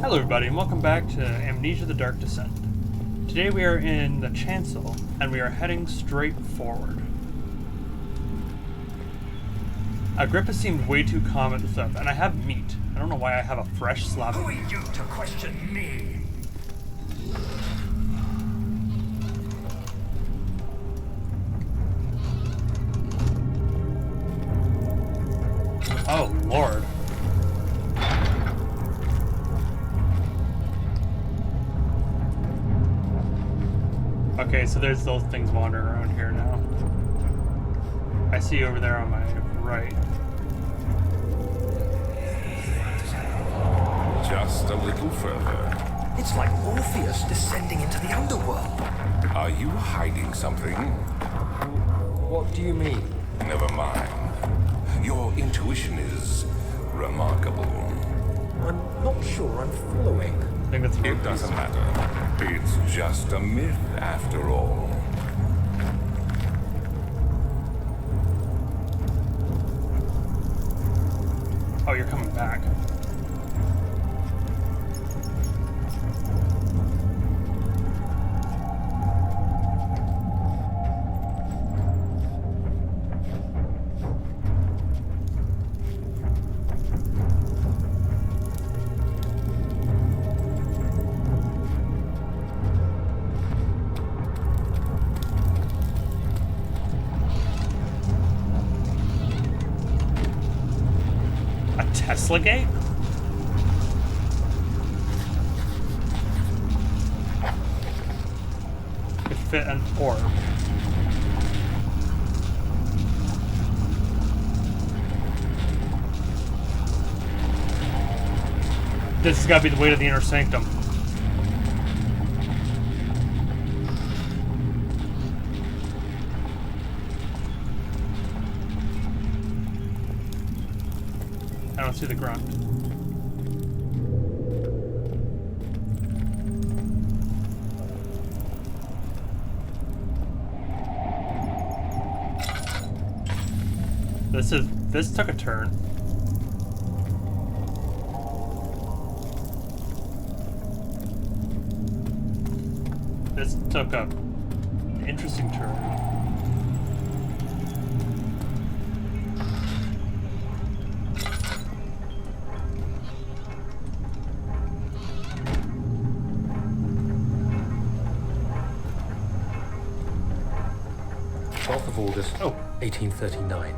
Hello everybody and welcome back to Amnesia the Dark Descent. Today we are in the chancel and we are heading straight forward. Agrippa seemed way too calm at the stuff, and I have meat. I don't know why I have a fresh slab of Who are meat. you to question me? Oh Lord. Okay, so there's those things wandering around here now. I see you over there on my right. Just a little further. It's like Orpheus descending into the underworld. Are you hiding something? What do you mean? Never mind. Your intuition is remarkable. I'm not sure I'm following. I think that's It doesn't matter. It's just a myth after all. Oh, you're coming back. Tesla gate? Could fit an orb. This has got to be the way to the inner sanctum. I don't see the grunt. This took a turn. This took a interesting turn. Of August, 1839.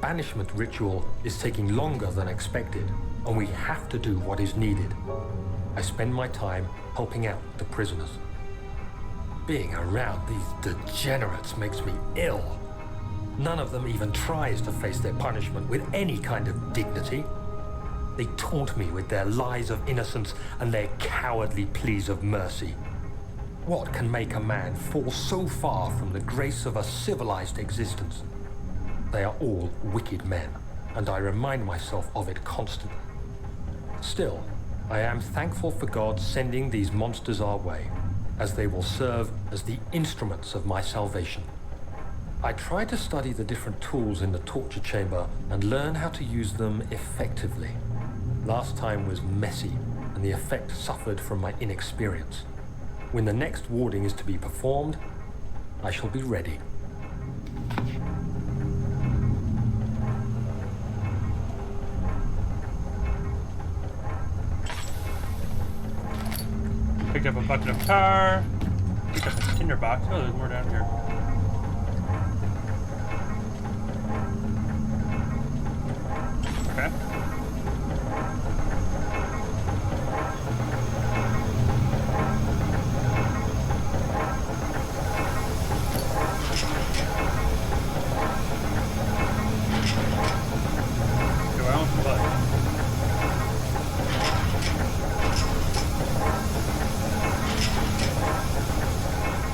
Banishment ritual is taking longer than expected, and we have to do what is needed. I spend my time helping out the prisoners. Being around these degenerates makes me ill. None of them even tries to face their punishment with any kind of dignity. They taunt me with their lies of innocence and their cowardly pleas of mercy. What can make a man fall so far from the grace of a civilized existence? They are all wicked men, and I remind myself of it constantly. Still, I am thankful for God sending these monsters our way, as they will serve as the instruments of my salvation. I try to study the different tools in the torture chamber and learn how to use them effectively. Last time was messy, and the effect suffered from my inexperience. When the next warding is to be performed, I shall be ready. Picked up a bucket of tar. Picked up a tinder box. Oh, there's more down here. Okay.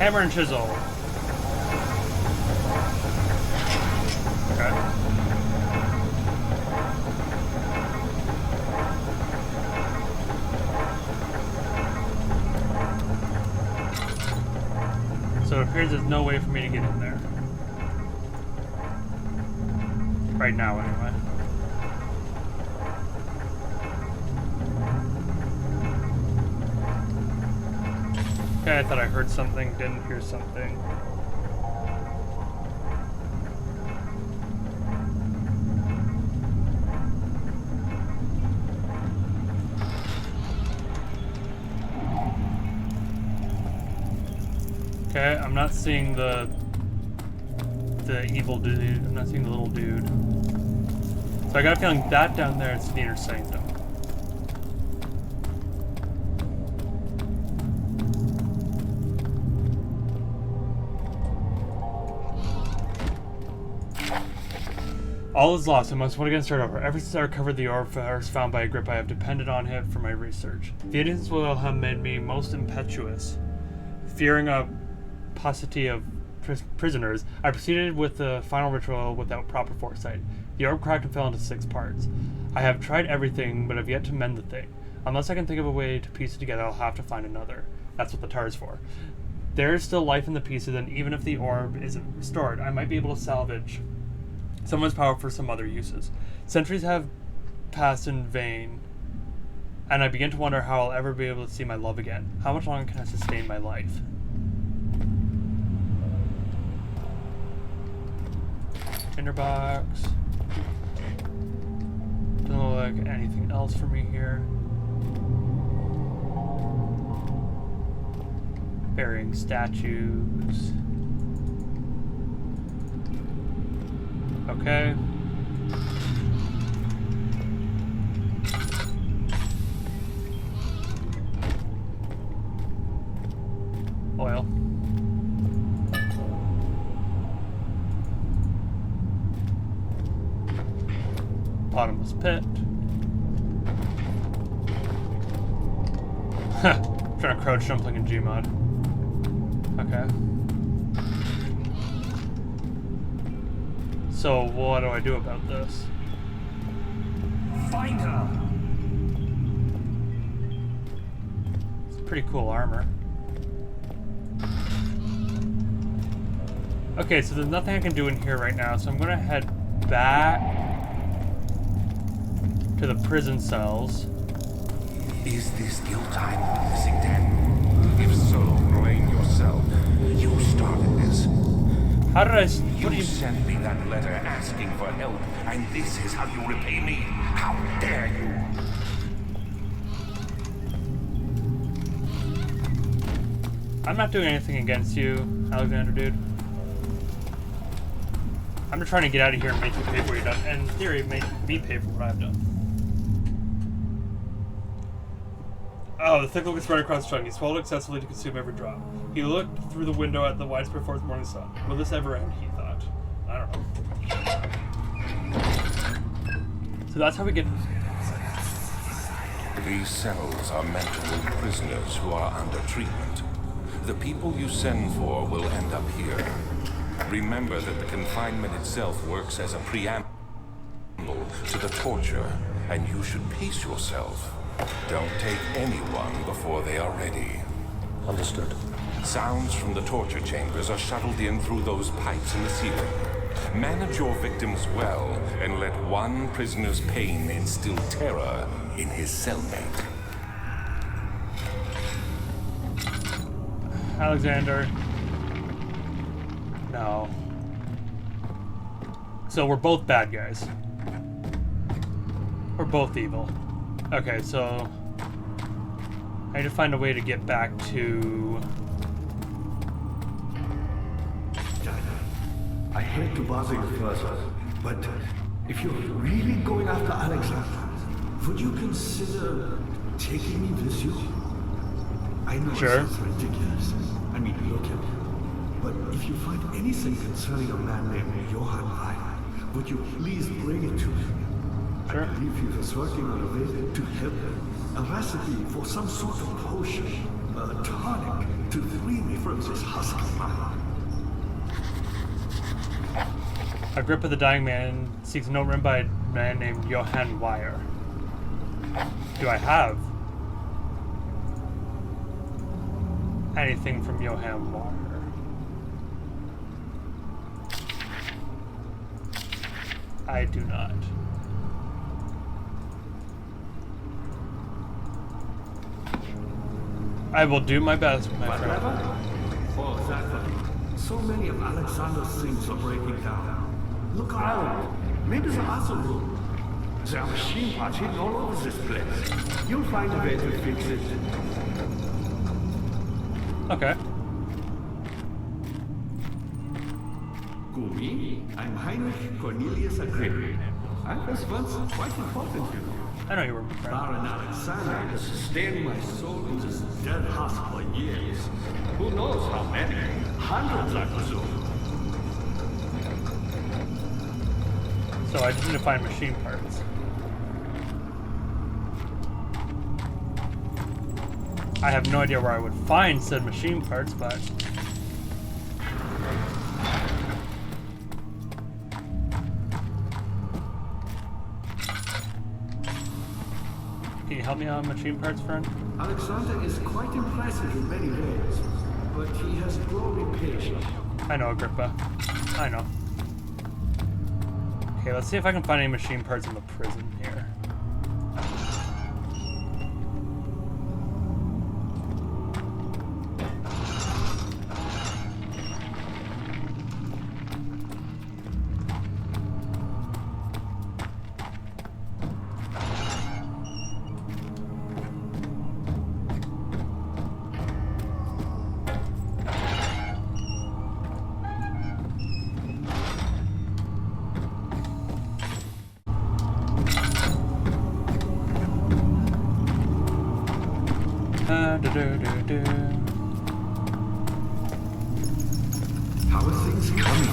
Hammer and chisel. Okay. So it appears there's no way for me to get in there. Right now, anyway. Okay, I thought I heard something, didn't hear something. Okay, I'm not seeing the evil dude. I'm not seeing the little dude. So I got a feeling that down there is the inner sanctum. All is lost. I must once again start over. Ever since I recovered the orb first found by Agrippa, I have depended on him for my research. The Indians will have made me most impetuous. Fearing a paucity of prisoners, I proceeded with the final ritual without proper foresight. The orb cracked and fell into 6 parts. I have tried everything, but have yet to mend the thing. Unless I can think of a way to piece it together, I'll have to find another. That's what the tar is for. There is still life in the pieces, and even if the orb isn't restored, I might be able to salvage someone's power for some other uses. Centuries have passed in vain, and I begin to wonder how I'll ever be able to see my love again. How much longer can I sustain my life? Tinderbox. Doesn't look like anything else for me here. Burying statues. Okay. Oil. Bottomless pit. Trying to crouch jumping in Gmod. Okay. So what do I do about this? Find her! It's pretty cool armor. Okay, so there's nothing I can do in here right now, so I'm gonna head back to the prison cells. Is this guilt I'm witnessing, then? If so, blame yourself. You started this. How did I... You sent me that letter asking for help, and this is how you repay me? How dare you? I'm not doing anything against you, Alexander, dude. I'm just trying to get out of here and make you pay for what you've done. And in theory, make me pay for what I've done. Oh, the thick look spread across his tongue. He swallowed excessively to consume every drop. He looked through the window at the widespread forest morning sun. Will this ever end, he thought. I don't know. So that's how we get... These cells are meant to hold prisoners who are under treatment. The people you send for will end up here. Remember that the confinement itself works as a preamble to the torture, and you should pace yourself. Don't take anyone before they are ready. Understood. Sounds from the torture chambers are shuttled in through those pipes in the ceiling. Manage your victims well, and let one prisoner's pain instill terror in his cellmate. Alexander. No. So we're both bad guys. We're both evil. Okay, so I need to find a way to get back to... I hate to bother you further, but if you're really going after Alexander, would you consider taking me with you? I know Sure. it sounds ridiculous. I mean, look at it. But if you find anything concerning a man named Johann Weyer, would you please bring it to me? Sure. I believe he was working on a way to help a recipe for some sort of potion, a tonic to free me from this husky mind. Agrippa the dying man seeks a note written by a man named Johann Weyer. Do I have anything from Johann Weyer? I do not. I will do my best, my friend. Whatever? Oh, exactly. So many of Alexander's things are breaking down. Look around. Maybe the other room. There are machine parts hidden all over this place. You'll find a way to fix it. Okay. Gumi, I'm Heinrich Cornelius Agrippa. I was once quite important, you know. I know you were my friend. Baron Alexander has sustained my soul in this dead husk for years. Who knows how many? Hundreds, I presume. So I just need to find machine parts. I have no idea where I would find said machine parts, but... Can you help me out on machine parts, friend? Alexander is quite impressive in many ways, but he has grown impatient. I know, Agrippa. I know. Okay, let's see if I can find any machine parts in the prison here. How are things coming?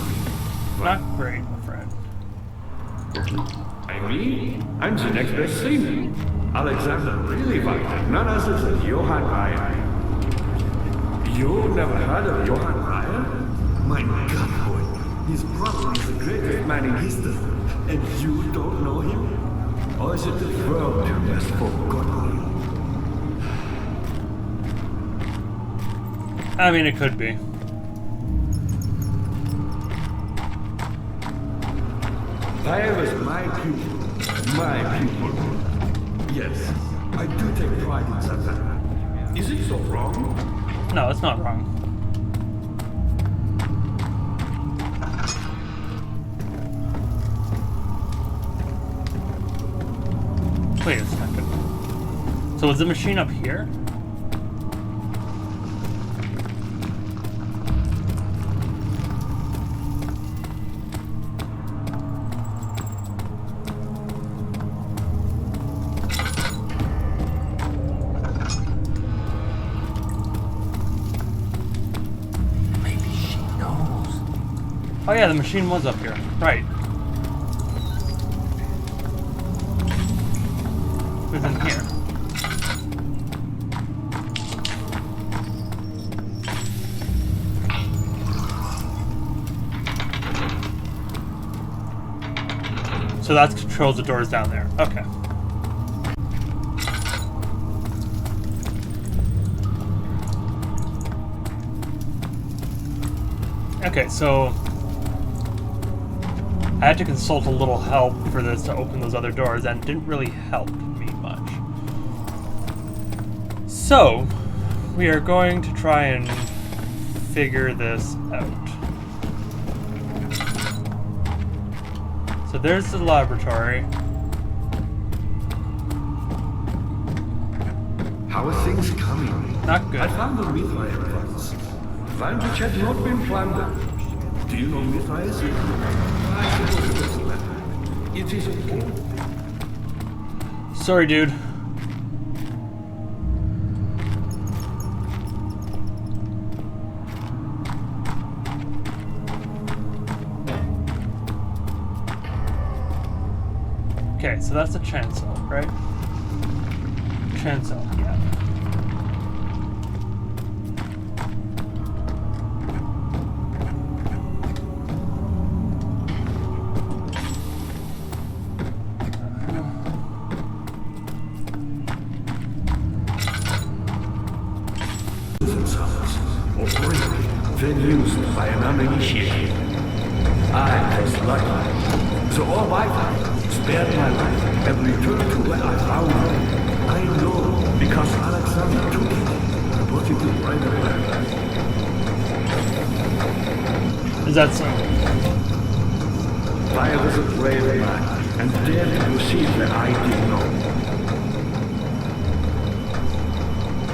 Not great, my friend. I mean, I'm the next best thing. Alexander really wanted none other than Johann Reyer. You never heard of Johann Reyer? My God, boy, he's probably the greatest man in history, and you don't know him? Or is it the world who has forgotten him? I mean, it could be. Reyer was my pupil. My pupil. Yes, I do take pride in that. Is it so wrong? No, it's not wrong. Wait a second. So is the machine up here? Oh yeah, the machine was up here. Right. It was in here. So that controls the doors down there. Okay. Okay, so I had to consult a little help for this to open those other doors, and it didn't really help me much. So, we are going to try and figure this out. So there's the laboratory. How are things coming? Not good. I found the Mithraeus once. Find which had not been plundered. Do you know Mithraeus? I suppose it doesn't matter. It is important. Sorry, dude. Okay, so that's the chancel, right? Chancel, yeah. Themselves, or break, then used by an uninitiated. I was lucky. So all my time spared my life and returned to where I found it. I know because Alexander took it. positive right away. Is that so? I was a brave man and dared to proceed where I did not.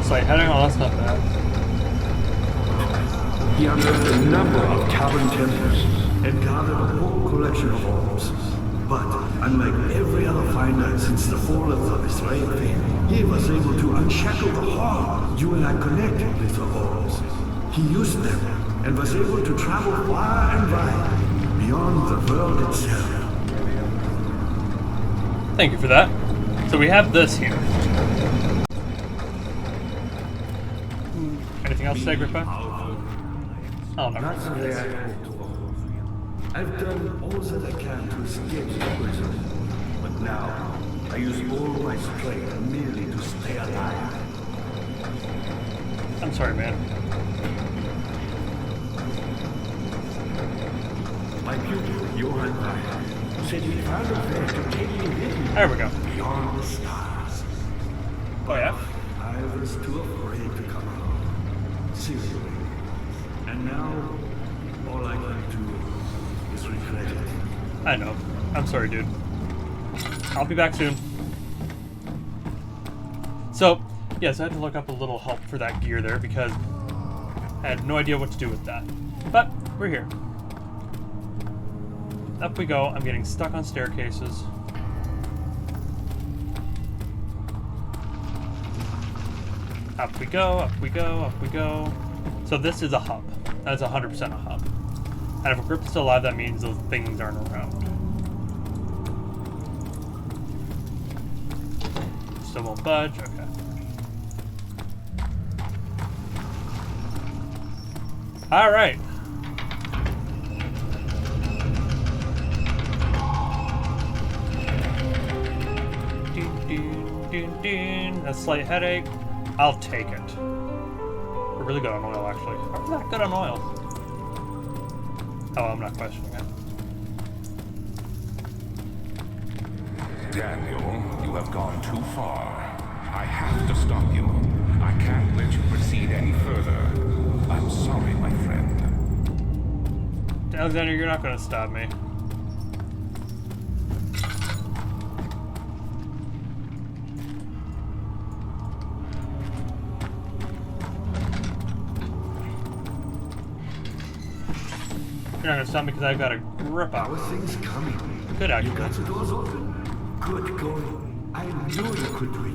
Slight heading? Oh, that's not bad. He unearthed a number of tavern temples and gathered a whole collection of orbs. But, unlike every other finder since the fall of his reign, he was able to unshackle the heart you and I connected with the orbs. He used them and was able to travel far and wide, beyond the world itself. Thank you for that. So we have this here. Anything else to say, Agrippa? Oh, no. That's the way I hoped for. I've done all that I can to escape the prison. But now, I use all my strength merely to stay alive. I'm sorry, man. My pupil, Johann Ryan, said he found a way to take me with him There we go. beyond the stars. Oh, yeah? I was too afraid to come along. Seriously. And now, all I can do is regret it. I know. I'm sorry, dude. I'll be back soon. So, yes, I had to look up a little help for that gear there because I had no idea what to do with that. But, we're here. Up we go. I'm getting stuck on staircases. Up we go, up we go, up we go. So this is a hub. That's 100% a hub. And if Agrippa's still alive, that means those things aren't around. Still won't budge? Okay. Alright. A slight headache. I'll take it. We're really good on oil, actually. Are we that good on oil? Oh, I'm not questioning it. Daniel, you have gone too far. I have to stop you. I can't let you proceed any further. I'm sorry, my friend. Alexander, you're not going to stop me. You're not gonna stop me because I've got a grip Our on. things coming. Good, You actually. got the doors open. Good going. I knew you could do it.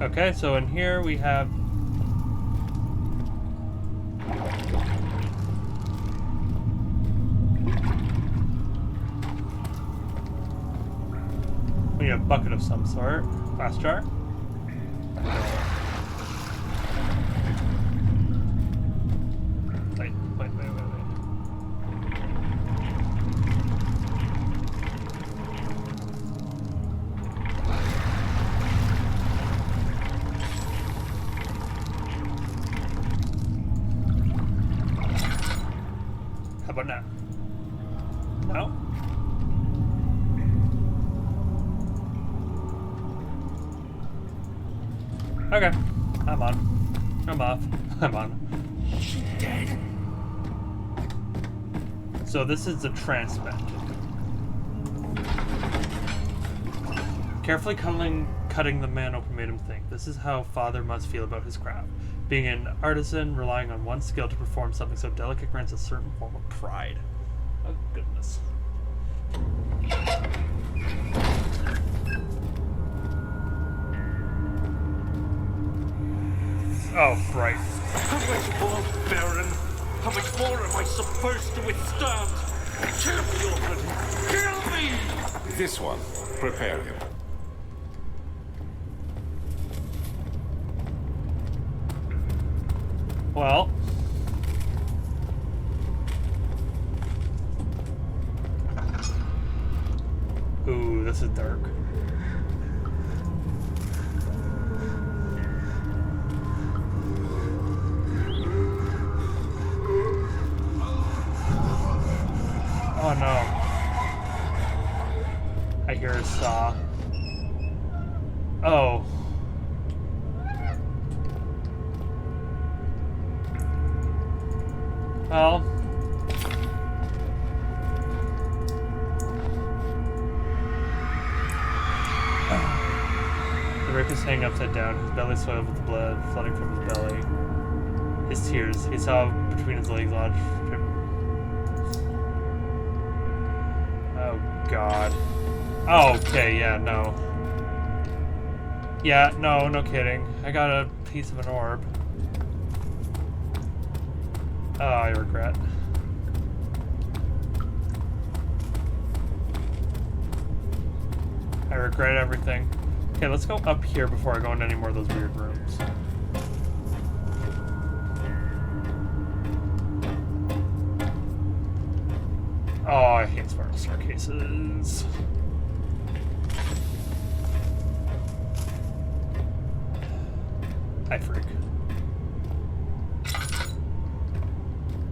Okay, so in here we have. We need a bucket of some sort. Glass jar. Wait. How about now? No? Okay. I'm on. I'm off. I'm on. Dead? So this is the transmit. Carefully cutting the man open made him think. This is how father must feel about his craft. Being an artisan, relying on one skill to perform something so delicate grants a certain form of pride. Oh, goodness. Oh, right. How much more, Baron? How much more am I supposed to withstand? Kill me already! Kill me! This one. Prepare him. Well. Ooh, this is dark. Oh no. I hear a saw. Oh. Well. The Rick is hanging upside down, his belly soiled with blood flooding from his belly. His tears, he saw between his legs lodged. Oh god. Oh, okay, yeah, no. Yeah, no kidding. I got a piece of an orb. Oh, I regret. I regret everything. Okay, let's go up here before I go into any more of those weird rooms. Oh, I hate spiral staircases. Hi, freak.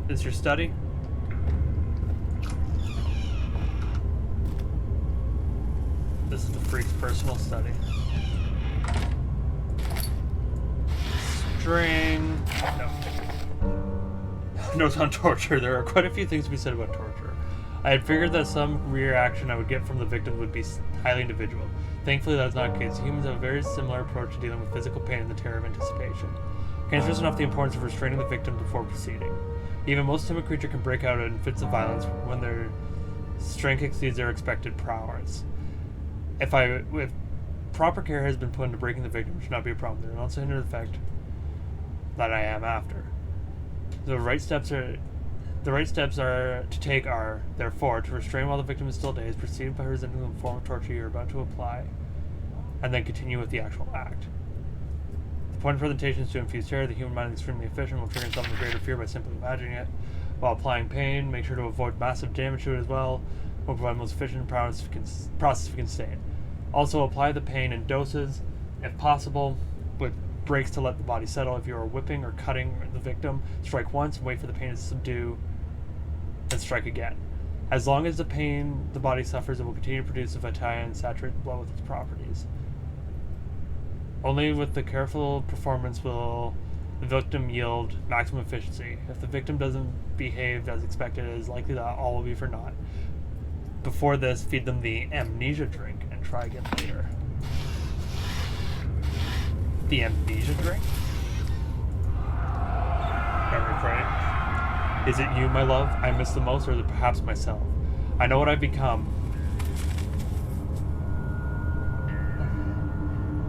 Is your study? This is the freak's personal study. String. No. Notes on torture. There are quite a few things to be said about torture. I had figured that some reaction I would get from the victim would be highly individual. Thankfully, that is not the case. Humans have a very similar approach to dealing with physical pain and the terror of anticipation. I can't stress enough the importance of restraining the victim before proceeding. Even most timid creature can break out in fits of violence when their strength exceeds their expected prowess. If proper care has been put into breaking the victim, it should not be a problem. There will also hinder the effect that I am after. The right steps to take are, therefore, to restrain while the victim is still dazed, proceed by presenting the form of torture you're about to apply, and then continue with the actual act. The point of presentation is to infuse terror. The human mind is extremely efficient, will trigger something greater fear by simply imagining it. While applying pain, make sure to avoid massive damage to it as well. Will provide the most efficient process we can sustain. Also, apply the pain in doses, if possible, with breaks to let the body settle. If you are whipping or cutting the victim, strike once and wait for the pain to subdue, and strike again. As long as the pain the body suffers, it will continue to produce a vitality and saturate the blood with its properties. Only with the careful performance will the victim yield maximum efficiency. If the victim doesn't behave as expected, it is likely that all will be for naught. Before this, feed them the Amnesia drink and try again later. The Amnesia drink? Memory crate. Is it you, my love, I miss the most, or is it perhaps myself? I know what I've become.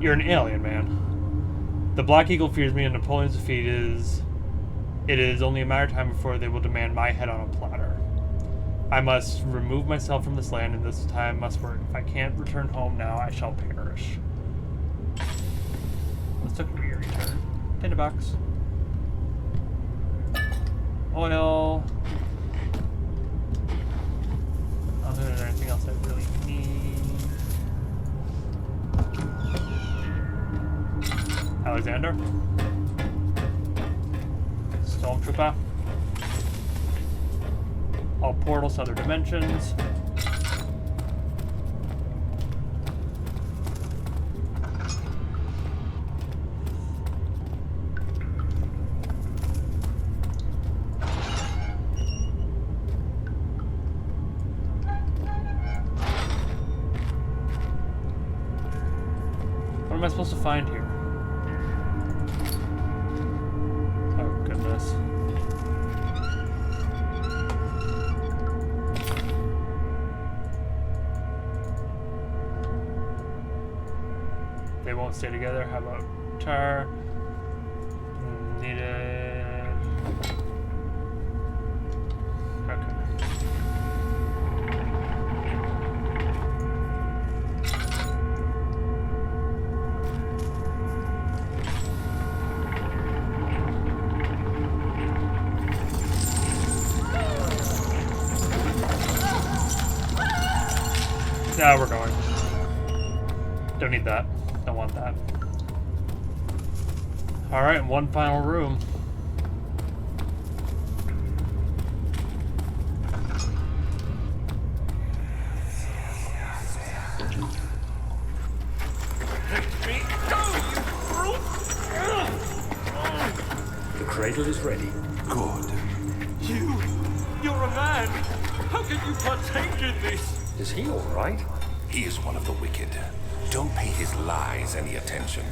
You're an alien, man. The Black Eagle fears me, and Napoleon's defeat is... It is only a matter of time before they will demand my head on a platter. I must remove myself from this land, and this time must work. If I can't return home now, I shall perish. Let's look at your return. Tinderbox. Oil. I don't think there's anything else I really need. Alexander. Stormtrooper. All portals to other dimensions. What am I supposed to find here? Oh, goodness. They won't stay together. How about tar? Needed. Okay. Now we're going. Don't need that. Don't want that. Alright, one final room. Protect me! cradle is ready. Good. You're a man. How can you partake in this? Is he all right? He is one of the wicked. Don't pay his lies any attention.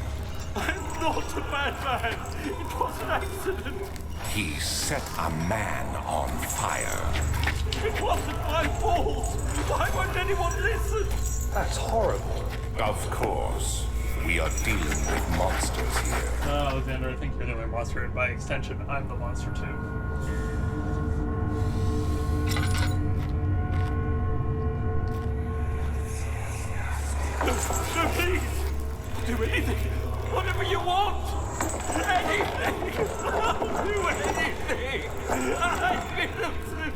I'm not a bad man. It was an accident. He set a man on fire. It wasn't my fault. Why won't anyone listen? That's horrible. Of course. We are dealing with monsters here. Alexander, I think you're the only monster, and by extension, I'm the monster too. No, please. Do anything. Whatever you want. Anything. I'll do anything. I'm innocent.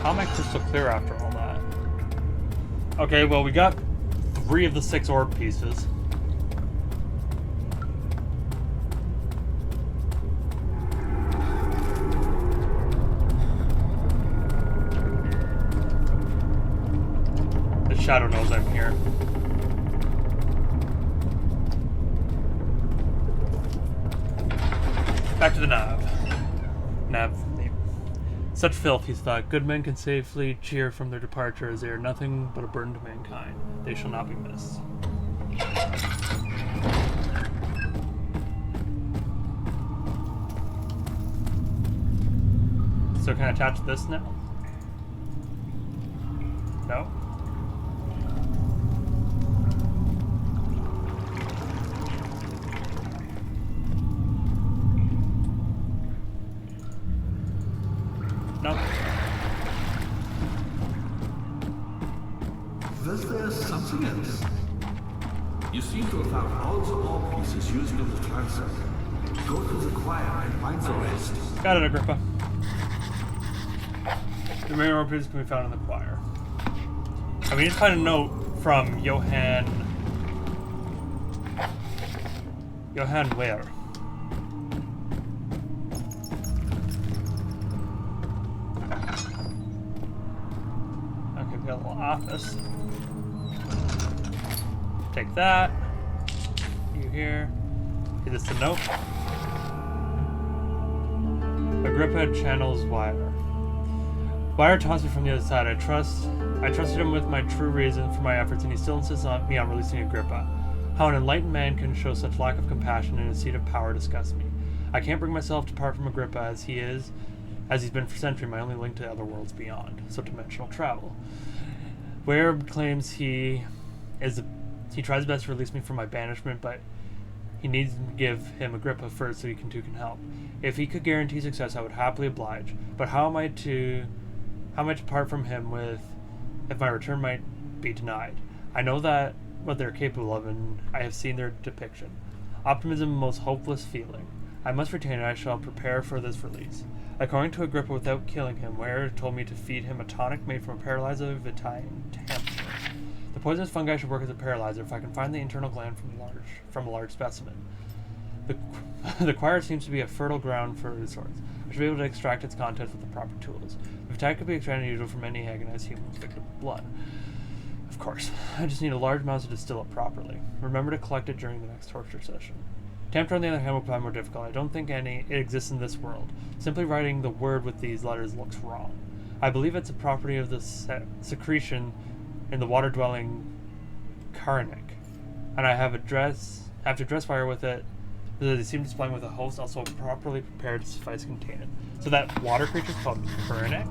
How am I crystal clear after all that? Okay, well, we got 3 of the 6 orb pieces. The shadow knows I'm here. Back to the nav. Such filth, he thought. Good men can safely cheer from their departure, as they are nothing but a burden to mankind. They shall not be missed. So can I attach this now? No? No. Was there something else? You seem to have found all the orb pieces used in the transit. Go to the choir and find the rest. Got it, Agrippa. The main orb pieces can be found in the choir. I mean, just find a note from Johann Wehr. Okay, we got a little office. Take that. You here. Is this a note? Agrippa channels Wire. Wire taunts me from the other side. I trusted him with my true reason for my efforts, and he still insists on me on releasing Agrippa. How an enlightened man can show such lack of compassion in a seat of power disgusts me. I can't bring myself to part from Agrippa as he's been for centuries my only link to other worlds beyond, so dimensional travel. Ware claims he tries his best to release me from my banishment, but he needs to give him Agrippa first so he can help. If he could guarantee success, I would happily oblige. But how am I to part from him if my return might be denied? I know that what they're capable of, and I have seen their depiction. Optimism, most hopeless feeling. I must retain it. I shall prepare for this release. According to Agrippa, without killing him, Ware told me to feed him a tonic made from a paralyzer vitae hamster. The poisonous fungi should work as a paralyzer if I can find the internal gland from a large specimen. The choir seems to be a fertile ground for resource. I should be able to extract its contents with the proper tools. The vitae could be extracted usually from any agonized human victim of blood. Of course, I just need a large amount to distill it properly. Remember to collect it during the next torture session. Tamper, on the other hand, will be more difficult. I don't think it exists in this world. Simply writing the word with these letters looks wrong. I believe it's a property of the secretion in the water-dwelling Karnak, and I have to dress fire with it. They seem to supply with a host also properly prepared to suffice to contain it. So that water creature is called Karnak.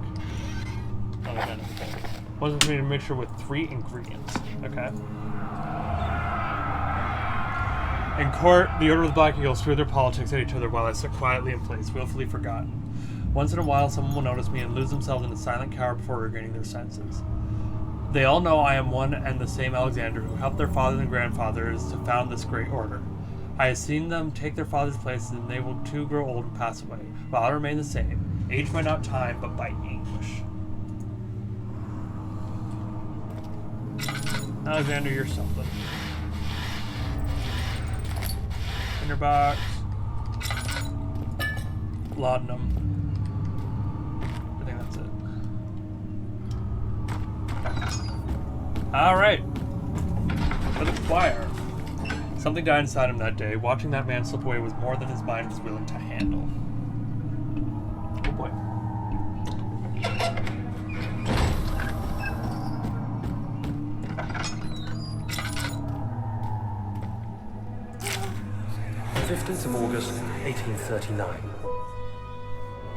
Wasn't made a mixture with 3 ingredients. Okay. In court, the Order of the Black Eagles threw their politics at each other while I sat quietly in place, willfully forgotten. Once in a while, someone will notice me and lose themselves in a silent cower before regaining their senses. They all know I am one and the same Alexander who helped their fathers and grandfathers to found this great order. I have seen them take their father's places, and they will too grow old and pass away, while I remain the same, aged by not time, but by anguish. Alexander, you're something. Tinderbox. Laudanum. I think that's it. Alright. For the choir. Something died inside him that day. Watching that man slip away was more than his mind was willing to handle. Oh boy. The 15th of August, 1839.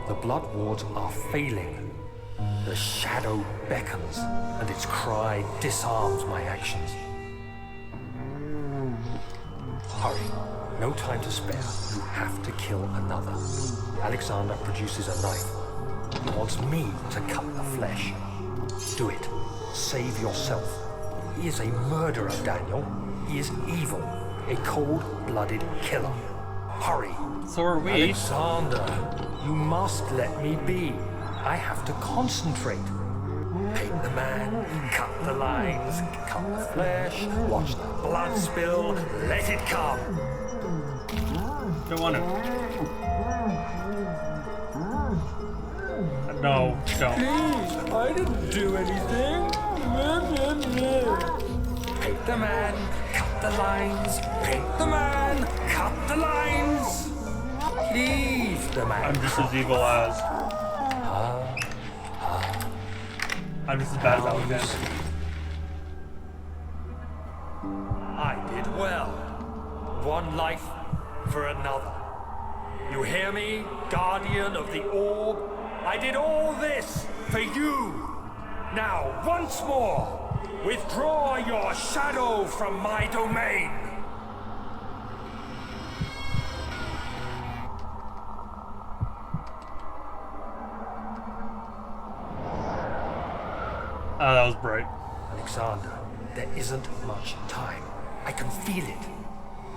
The blood wards are failing. The shadow beckons, and its cry disarms my actions. Hurry. No time to spare. You have to kill another. Alexander produces a knife. He wants me to cut the flesh. Do it. Save yourself. He is a murderer, Daniel. He is evil. A cold-blooded killer. Hurry. So are we. Alexander, you must let me be. I have to concentrate. Take the man, cut the lines, cut the flesh, watch the blood spill, let it come. Don't want to. No, don't. Please, I didn't do anything. Take the man, cut the lines, take the man, cut the lines. Please, the man. I'm just as evil as. I'm just as bad as Alexander. I did well. One life for another. You hear me, guardian of the orb? I did all this for you. Now, once more, withdraw your shadow from my domain. Oh, that was bright. Alexander, there isn't much time. I can feel it.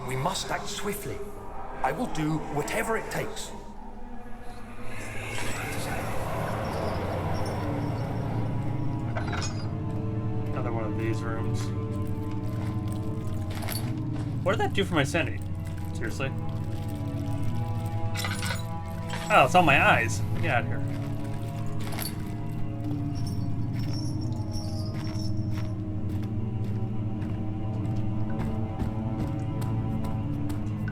We must act swiftly. I will do whatever it takes. Another one of these rooms. What did that do for my sanity? Seriously? Oh, it's on my eyes. Get out of here.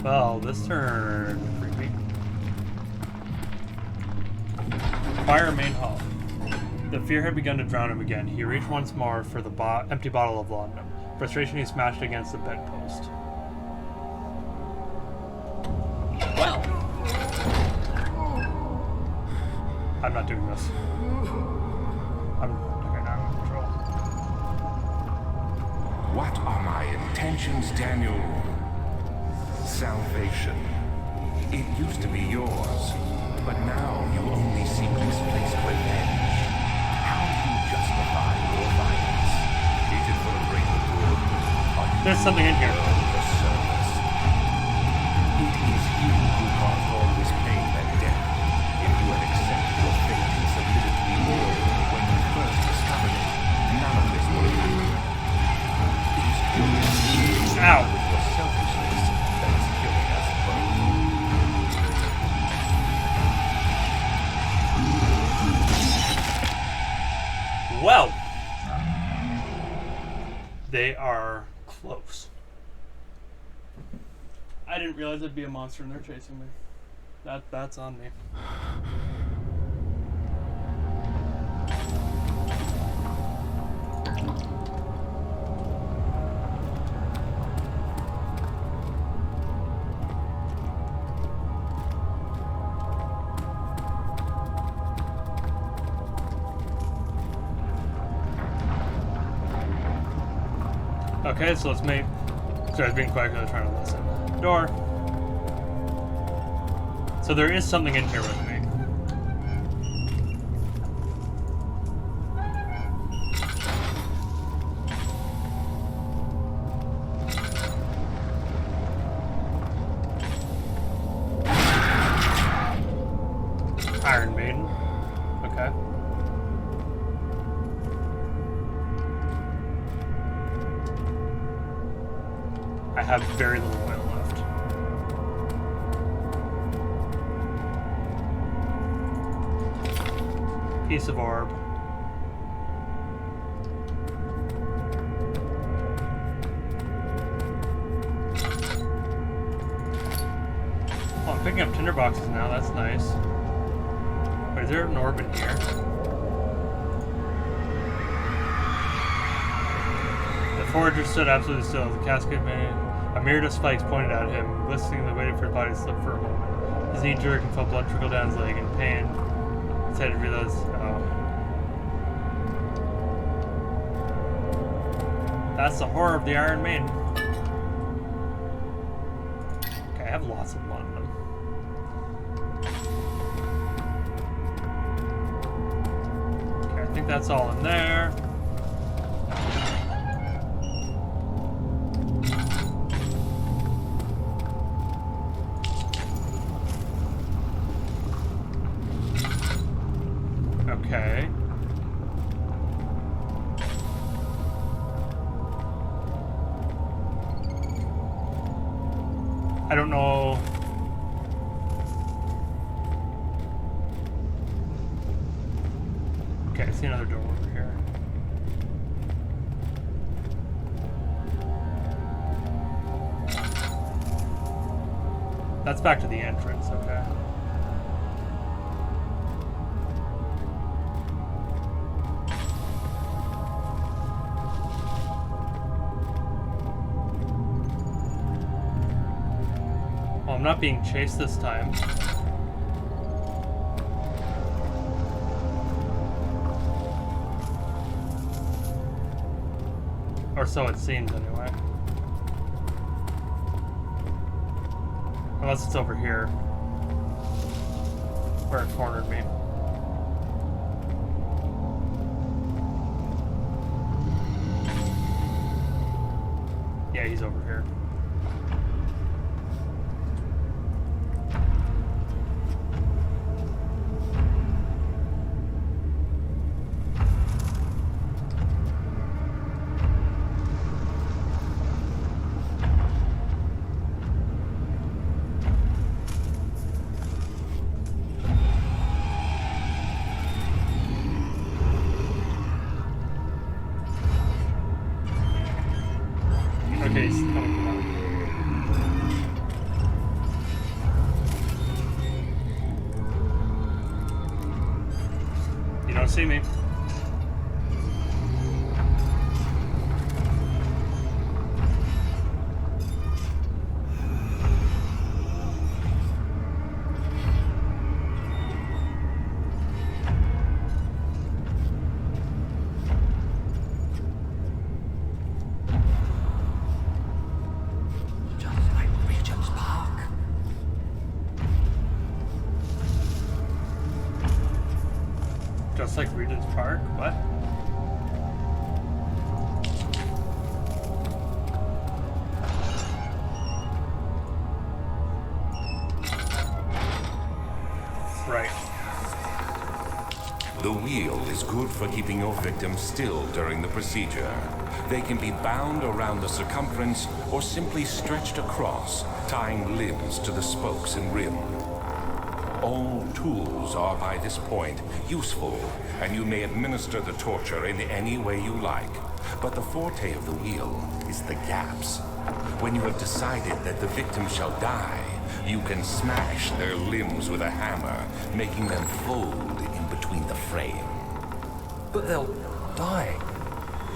Well, this turned creepy. Fire main hall. The fear had begun to drown him again. He reached once more for the empty bottle of laudanum. Frustration, he smashed against the bedpost. Well, I'm not doing this. I'm okay, now I'm in control. What are my intentions, Daniel? Salvation. It used to be yours, but now you only seek misplaced revenge. How do you justify your violence? Is it for the greater good? There's something in here. The service. It is you who caused all this pain and death. If you had accepted your fate and submitted to the orb when you first discovered it, none of this would have happened. It is curious. Ow. With your selfishness that is killing us both. Well, they are close. I didn't realize there'd be a monster and they're chasing me. That's on me. Okay, so let's make. Sorry, I was being quiet because I was trying to listen. Door. So there is something in here with me. Iron Maiden. Okay. I have very little oil left. Piece of orb. Oh, I'm picking up tinder boxes now, that's nice. Wait, is there an orb in here? The forager stood absolutely still. The casket made a myriad of spikes pointed at him, glistening and waited for his body to slip for a moment. His knee jerked and felt blood trickle down his leg in pain. His head realized, oh. That's the horror of the Iron Maiden. Okay, I have lots of blood in them. Okay, I think that's all in there. Okay. I don't know. Okay, I see another door over here. That's back to the entrance, okay. I'm not being chased this time. Or so it seems, anyway. Unless it's over here. Where it cornered me. Yeah, he's over here. Okay, he's coming down. You don't see me. Just like Regent's Park? What? Right. The wheel is good for keeping your victims still during the procedure. They can be bound around the circumference or simply stretched across, tying limbs to the spokes and rim. All tools are by this point useful, and you may administer the torture in any way you like. But the forte of the wheel is the gaps. When you have decided that the victim shall die, you can smash their limbs with a hammer, making them fold in between the frame. But they'll die.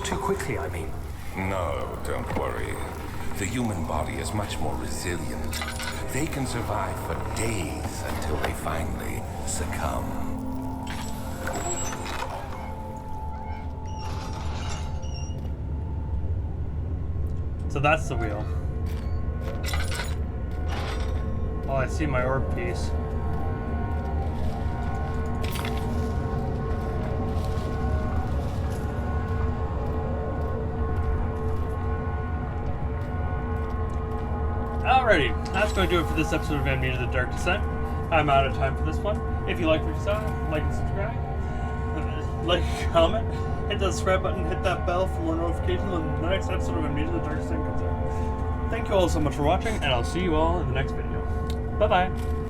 Too quickly, I mean. No, don't worry. The human body is much more resilient. They can survive for days until they finally succumb. So that's the wheel. Oh, I see my orb piece. Alrighty, that's going to do it for this episode of Amnesia: The Dark Descent. I'm out of time for this one. If you like what you saw, like and subscribe. Like, comment, hit that subscribe button, hit that bell for more notifications when the next episode of Amnesia: The Dark Descent comes out. Thank you all so much for watching, and I'll see you all in the next video. Bye-bye!